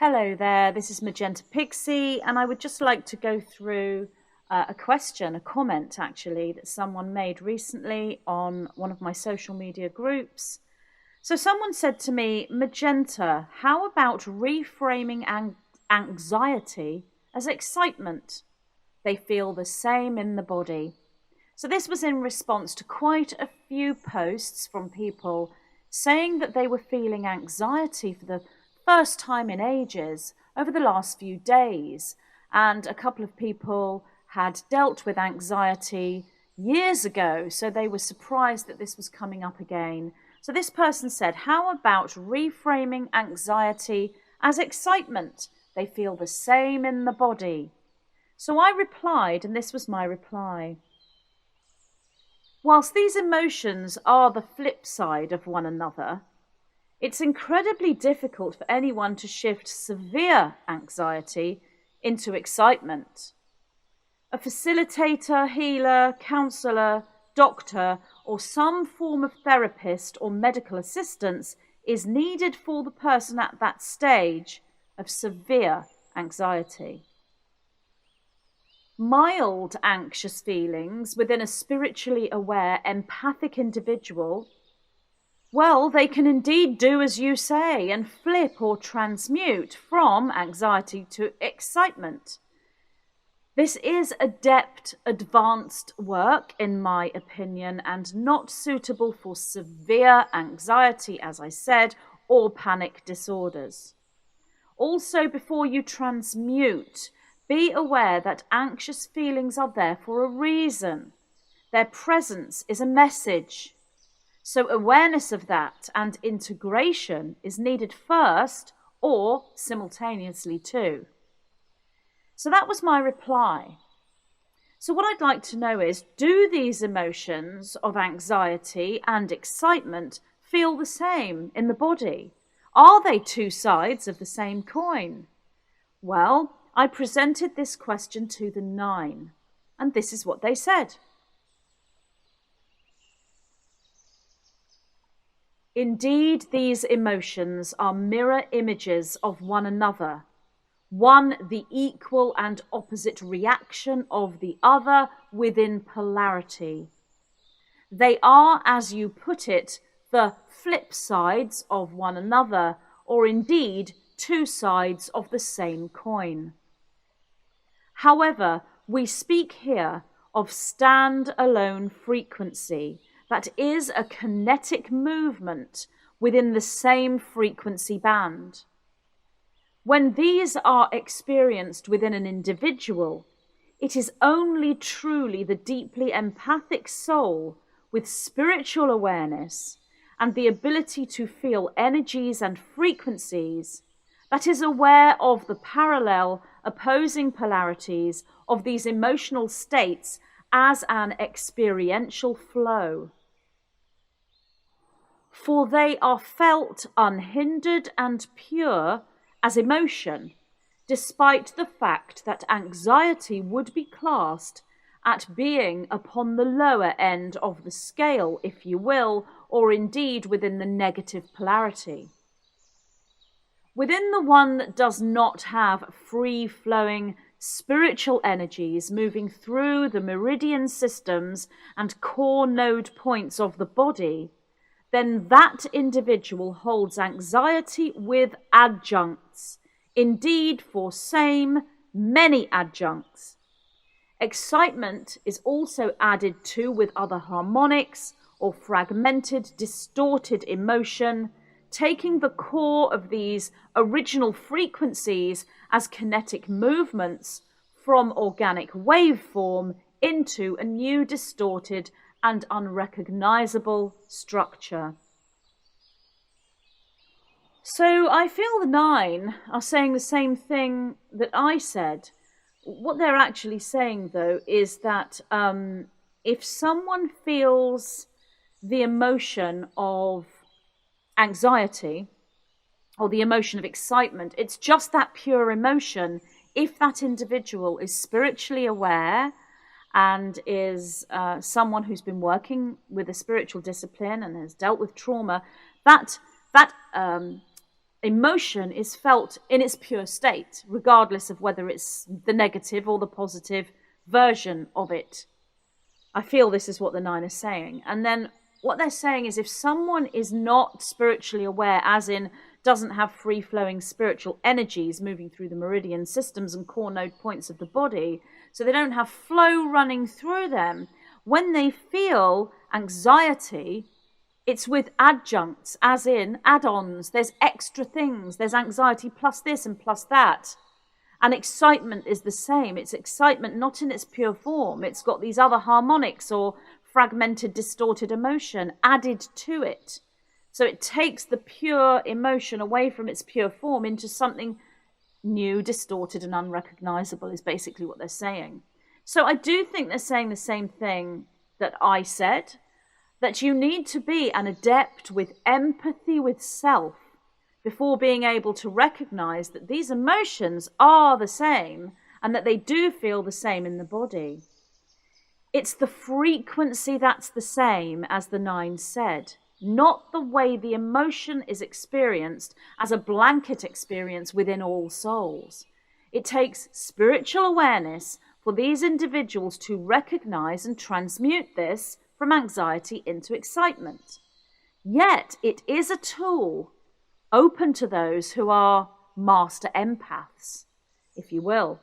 Hello there, this is Magenta Pixie, and I would just like to go through a comment actually, that someone made recently on one of my social media groups. So someone said to me, Magenta, how about reframing anxiety as excitement? They feel the same in the body. So this was in response to quite a few posts from people saying that they were feeling anxiety for the first time in ages over the last few days. And a couple of people had dealt with anxiety years ago, so they were surprised that this was coming up again. So this person said, how about reframing anxiety as excitement? They feel the same in the body. So I replied, and this was my reply. Whilst these emotions are the flip side of one another, it's incredibly difficult for anyone to shift severe anxiety into excitement. A facilitator, healer, counsellor, doctor, or some form of therapist or medical assistance is needed for the person at that stage of severe anxiety. Mild anxious feelings within a spiritually aware, empathic individual, well, they can indeed do as you say and flip or transmute from anxiety to excitement. This is adept, advanced work, in my opinion, and not suitable for severe anxiety, as I said, or panic disorders. Also, before you transmute, be aware that anxious feelings are there for a reason. Their presence is a message. So awareness of that and integration is needed first or simultaneously too. So that was my reply. So what I'd like to know is, do these emotions of anxiety and excitement feel the same in the body? Are they two sides of the same coin? Well, I presented this question to the 9, and this is what they said. Indeed, these emotions are mirror images of one another, one the equal and opposite reaction of the other within polarity. They are, as you put it, the flip sides of one another, or indeed two sides of the same coin. However, we speak here of stand-alone frequency, that is a kinetic movement within the same frequency band. When these are experienced within an individual, it is only truly the deeply empathic soul with spiritual awareness and the ability to feel energies and frequencies that is aware of the parallel opposing polarities of these emotional states as an experiential flow. For they are felt unhindered and pure as emotion, despite the fact that anxiety would be classed at being upon the lower end of the scale, if you will, or indeed within the negative polarity. Within the one that does not have free-flowing spiritual energies moving through the meridian systems and core node points of the body, then that individual holds anxiety with adjuncts, indeed for same, many adjuncts. Excitement is also added to with other harmonics or fragmented, distorted emotion, taking the core of these original frequencies as kinetic movements from organic waveform into a new distorted and unrecognizable structure. So I feel the 9 are saying the same thing that I said. What they're actually saying, though, is that if someone feels the emotion of anxiety or the emotion of excitement, it's just that pure emotion. If that individual is spiritually aware and is someone who's been working with a spiritual discipline and has dealt with trauma, that emotion is felt in its pure state, regardless of whether it's the negative or the positive version of it. I feel this is what the 9 is saying. And then what they're saying is if someone is not spiritually aware, as in doesn't have free-flowing spiritual energies moving through the meridian systems and core node points of the body, so they don't have flow running through them, when they feel anxiety, it's with adjuncts, as in add-ons. There's extra things. There's anxiety plus this and plus that. And excitement is the same. It's excitement not in its pure form. It's got these other harmonics or fragmented, distorted emotion added to it. So it takes the pure emotion away from its pure form into something new, distorted, and unrecognizable is basically what they're saying. So I do think they're saying the same thing that I said, that you need to be an adept with empathy with self before being able to recognize that these emotions are the same and that they do feel the same in the body. It's the frequency that's the same, as the 9 said, not the way the emotion is experienced as a blanket experience within all souls. It takes spiritual awareness for these individuals to recognize and transmute this from anxiety into excitement. Yet it is a tool open to those who are master empaths, if you will.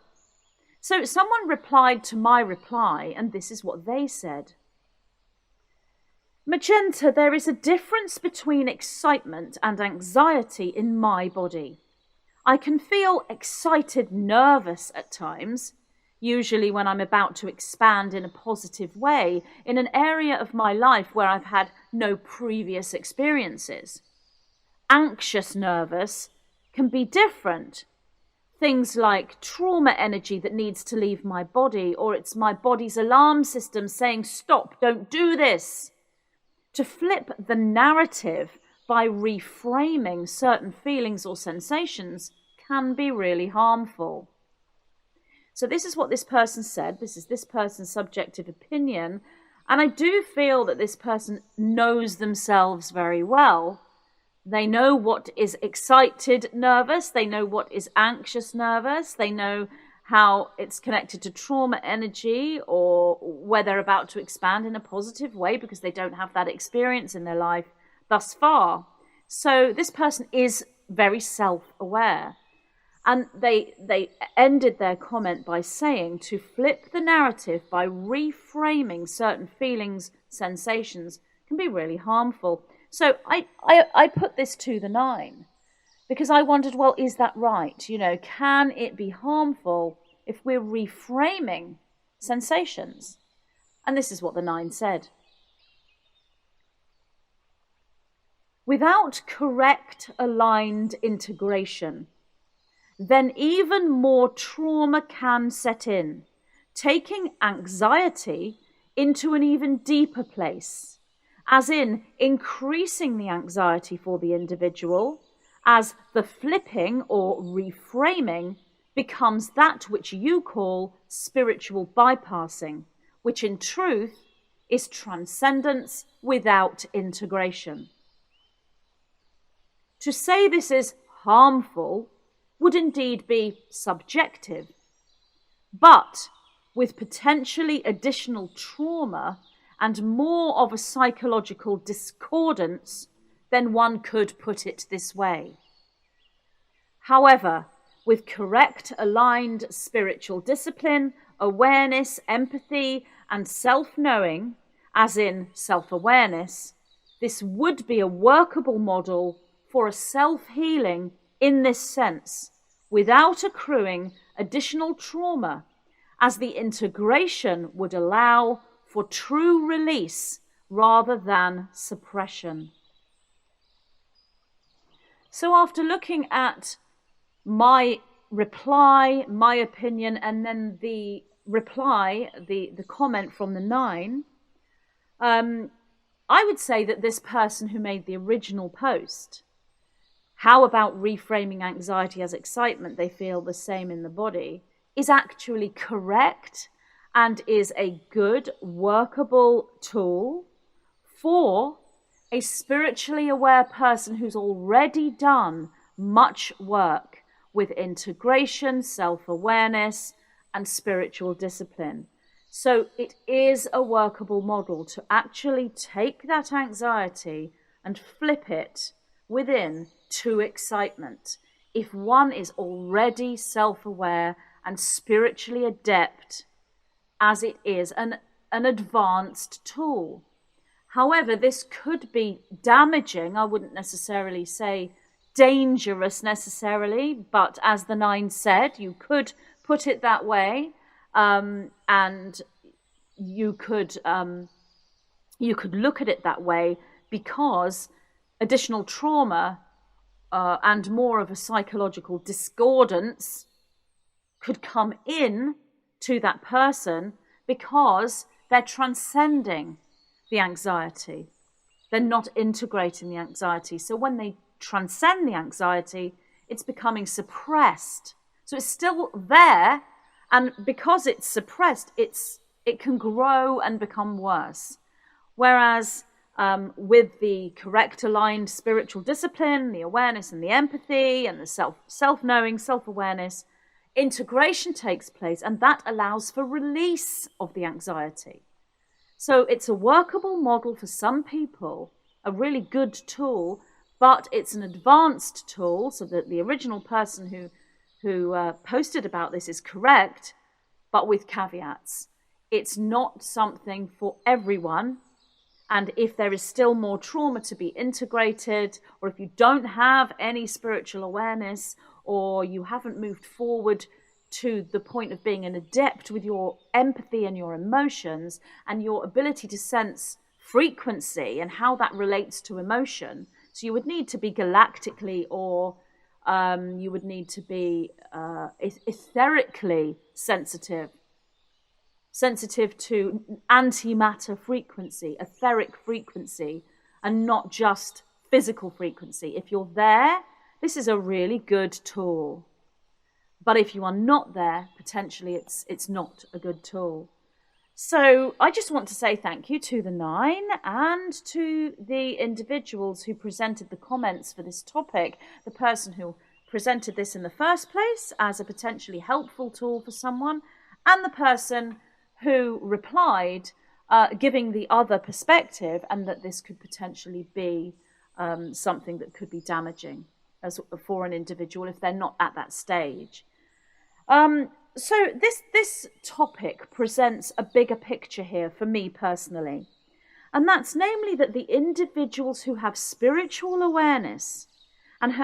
So someone replied to my reply, and this is what they said. Magenta, there is a difference between excitement and anxiety in my body. I can feel excited, nervous at times, usually when I'm about to expand in a positive way in an area of my life where I've had no previous experiences. Anxious, nervous can be different. Things like trauma energy that needs to leave my body, or it's my body's alarm system saying, stop, don't do this. To flip the narrative by reframing certain feelings or sensations can be really harmful. So this is what this person said. This is this person's subjective opinion. And I do feel that this person knows themselves very well. They know what is excited nervous. They know what is anxious nervous. They know how it's connected to trauma energy, or where they're about to expand in a positive way because they don't have that experience in their life thus far. So this person is very self-aware. And they ended their comment by saying to flip the narrative by reframing certain feelings, sensations, can be really harmful. So I put this to the 9 because I wondered, well, is that right? You know, can it be harmful if we're reframing sensations? And this is what the 9 said. Without correct aligned integration, then even more trauma can set in, taking anxiety into an even deeper place, as in increasing the anxiety for the individual, as the flipping or reframing becomes that which you call spiritual bypassing, which in truth is transcendence without integration. To say this is harmful would indeed be subjective, but with potentially additional trauma and more of a psychological discordance, then one could put it this way. However, with correct aligned spiritual discipline, awareness, empathy, and self-knowing, as in self-awareness, this would be a workable model for a self-healing in this sense, without accruing additional trauma, as the integration would allow for true release rather than suppression. So after looking at my reply, my opinion, and then the reply, the comment from the 9, I would say that this person who made the original post, how about reframing anxiety as excitement, they feel the same in the body, is actually correct and is a good, workable tool for a spiritually aware person who's already done much work with integration, self-awareness, and spiritual discipline. So it is a workable model to actually take that anxiety and flip it within to excitement. If one is already self-aware and spiritually adept, as it is an advanced tool. However, this could be damaging. I wouldn't necessarily say dangerous necessarily, but as the 9 said, you could put it that way, and you could look at it that way, because additional trauma and more of a psychological discordance could come in to that person because they're transcending the anxiety. They're not integrating the anxiety. So when they transcend the anxiety, it's becoming suppressed. So it's still there, and because it's suppressed, it can grow and become worse. Whereas with the correct aligned spiritual discipline, the awareness and the empathy and the self-knowing, self-awareness, integration takes place, and that allows for release of the anxiety. So it's a workable model for some people, a really good tool, but it's an advanced tool, so that the original person who posted about this is correct, but with caveats. It's not something for everyone. And if there is still more trauma to be integrated, or if you don't have any spiritual awareness, or you haven't moved forward to the point of being an adept with your empathy and your emotions and your ability to sense frequency and how that relates to emotion, so you would need to be galactically, or you would need to be etherically sensitive to antimatter frequency, etheric frequency, and not just physical frequency. If you're there, this is a really good tool. But if you are not there, potentially it's not a good tool. So I just want to say thank you to the 9 and to the individuals who presented the comments for this topic, the person who presented this in the first place as a potentially helpful tool for someone, and the person who replied giving the other perspective, and that this could potentially be something that could be damaging for an individual if they're not at that stage. So this topic presents a bigger picture here for me personally, and that's namely that the individuals who have spiritual awareness and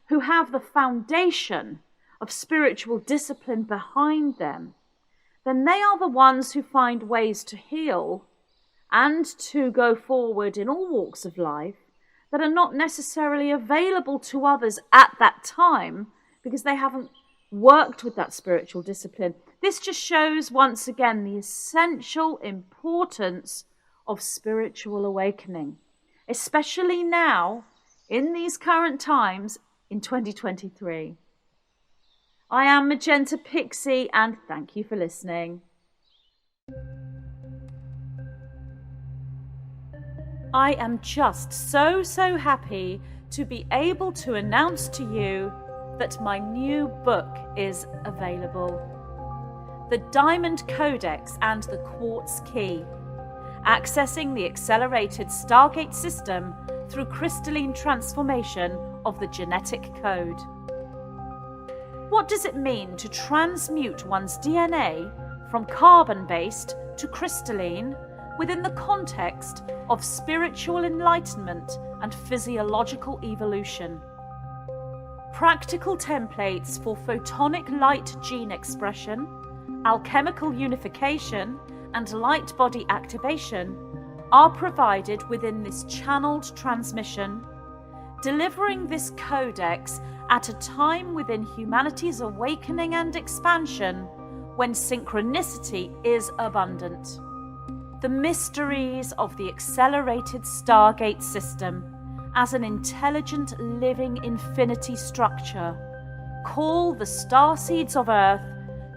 who have the foundation of spiritual discipline behind them, then they are the ones who find ways to heal and to go forward in all walks of life that are not necessarily available to others at that time because they haven't worked with that spiritual discipline. This just shows once again the essential importance of spiritual awakening, especially now in these current times in 2023. I am Magenta Pixie, and thank you for listening. I am just so happy to be able to announce to you that my new book is available. The Diamond Codex and the Quartz Key, accessing the accelerated Stargate system through crystalline transformation of the genetic code. What does it mean to transmute one's DNA from carbon-based to crystalline within the context of spiritual enlightenment and physiological evolution? Practical templates for photonic light gene expression, alchemical unification, and light body activation are provided within this channeled transmission, delivering this codex at a time within humanity's awakening and expansion when synchronicity is abundant. The mysteries of the accelerated Stargate system as an intelligent living infinity structure call the starseeds of Earth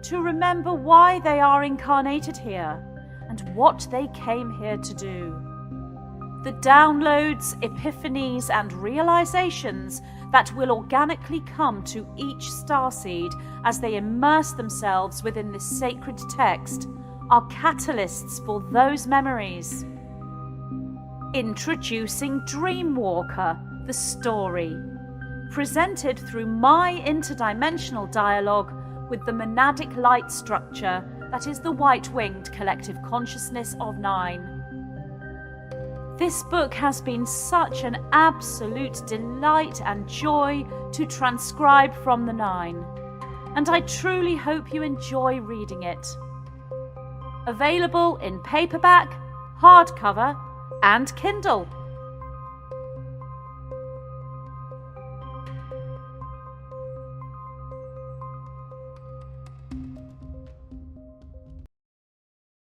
to remember why they are incarnated here and what they came here to do. The downloads, epiphanies, and realizations that will organically come to each starseed as they immerse themselves within this sacred text are catalysts for those memories. Introducing Dreamwalker, the story, presented through my interdimensional dialogue with the monadic light structure that is the white-winged collective consciousness of 9. This book has been such an absolute delight and joy to transcribe from the 9, and I truly hope you enjoy reading it. Available in paperback, hardcover, and Kindle.